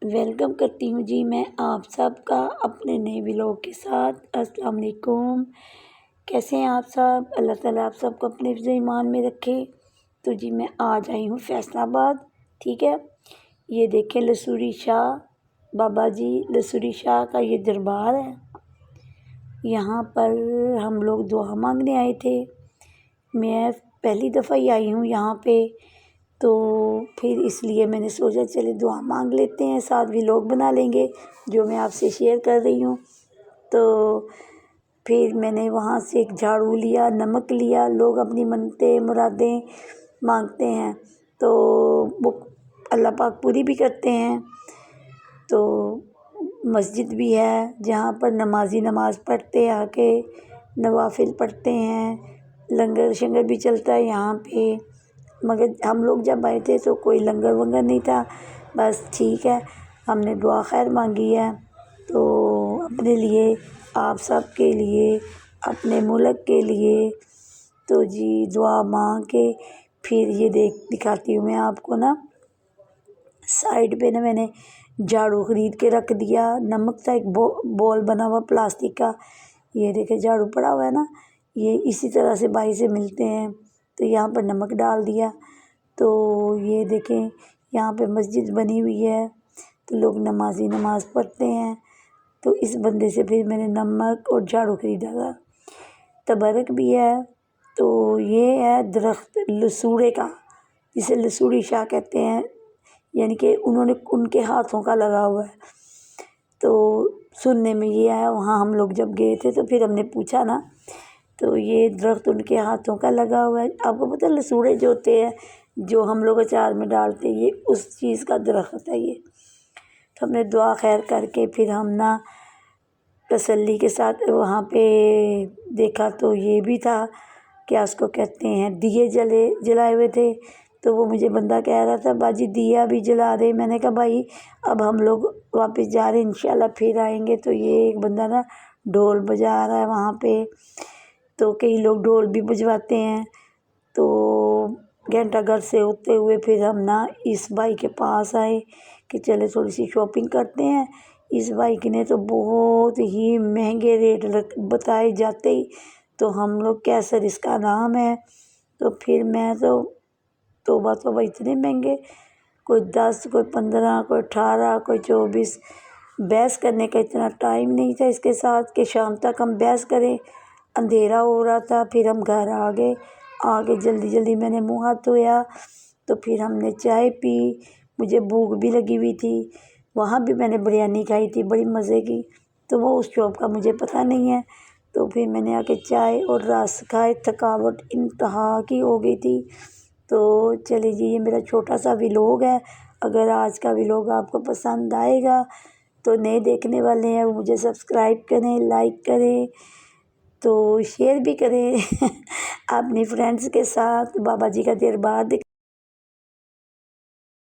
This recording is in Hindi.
वेलकम करती हूँ जी मैं आप सबका अपने नए व्लॉग के साथ। अस्सलाम वालेकुम। कैसे हैं आप सब? अल्लाह ताला आप सबको अपने हिफ्ज़ ईमान में रखे। तो जी मैं आज आई हूँ फैसलाबाद। ठीक है, ये देखें लसूरी शाह बाबा जी लसूरी शाह का ये दरबार है। यहाँ पर हम लोग दुआ मांगने आए थे। मैं पहली दफ़ा ही आई हूँ यहाँ पे, तो फिर इसलिए मैंने सोचा चले दुआ मांग लेते हैं, साथ भी लोग बना लेंगे जो मैं आपसे शेयर कर रही हूँ। तो फिर मैंने वहाँ से एक झाड़ू लिया, नमक लिया। लोग अपनी मन्नतें मुरादें मांगते हैं तो वो अल्लाह पाक पूरी भी करते हैं। तो मस्जिद भी है जहाँ पर नमाजी नमाज़ पढ़ते हैं, आके नवाफिल पढ़ते हैं। लंगर शंगर भी चलता है यहाँ पे, मगर हम लोग जब आए थे तो कोई लंगर वंगर नहीं था। बस ठीक है, हमने दुआ खैर मांगी है। तो अपने लिए, आप सब के लिए, अपने मुल्क के लिए तो जी दुआ मांग के फिर ये दिखाती हूँ मैं आपको ना। साइड पे ना मैंने झाड़ू ख़रीद के रख दिया। नमक था एक बॉल बना हुआ प्लास्टिक का। ये देखे झाड़ू पड़ा हुआ है ना, ये इसी तरह से भाई से मिलते हैं। तो यहाँ पर नमक डाल दिया। तो ये देखें यहाँ पे मस्जिद बनी हुई है, तो लोग नमाजी नमाज़ पढ़ते हैं। तो इस बंदे से फिर मैंने नमक और झाड़ू ख़रीदा था। तबरक भी है। तो ये है दरख्त लसूड़े का, जिसे लसूड़ी शाह कहते हैं, यानी कि उनके हाथों का लगा हुआ है। तो सुनने में ये आया, वहाँ हम लोग जब गए थे तो फिर हमने पूछा ना, तो ये दरख्त उनके हाथों का लगा हुआ है। आपको पता है लसूड़े जो होते हैं जो हम लोग अचार में डालते हैं, ये उस चीज़ का दरख्त है ये। तो हमने दुआ खैर करके फिर हम ना तसल्ली के साथ वहाँ पे देखा, तो ये भी था, क्या उसको कहते हैं, दिए जलाए हुए थे। तो वो मुझे बंदा कह रहा था बाजी दिया भी जला दे। मैंने कहा भाई अब हम लोग वापस जा रहे हैं, इंशाल्लाह फिर आएंगे। तो ये एक बंदा ना ढोल बजा रहा है वहाँ पे। तो कई लोग ढोल भी बजवाते हैं। तो घंटाघर से होते हुए फिर हम ना इस भाई के पास आए कि चले थोड़ी सी शॉपिंग करते हैं। इस बाइक ने तो बहुत ही महंगे रेट बताए जाते ही, तो हम लोग कैसर इसका नाम है। तो फिर मैं तो तोबा इतने महंगे, कोई 10, कोई 15, कोई 18, कोई 24। बहस करने का इतना टाइम नहीं था इसके साथ कि शाम तक हम बहस करें। अंधेरा हो रहा था। फिर हम घर आ गए। आके जल्दी जल्दी मैंने मुँह हाथ धोया, तो फिर हमने चाय पी। मुझे भूख भी लगी हुई थी। वहाँ भी मैंने बिरयानी खाई थी बड़ी मज़े की। तो वो उस शॉप का मुझे पता नहीं है। तो फिर मैंने आके चाय और रस खाए। थकावट इंतहा की हो गई थी। तो चलिए जी, ये मेरा छोटा सा व्लॉग है। अगर आज का व्लॉग आपको पसंद आएगा तो नए देखने वाले हैं वो मुझे सब्सक्राइब करें, लाइक करें, तो शेयर भी करें अपनी फ्रेंड्स के साथ। बाबा जी का दरबार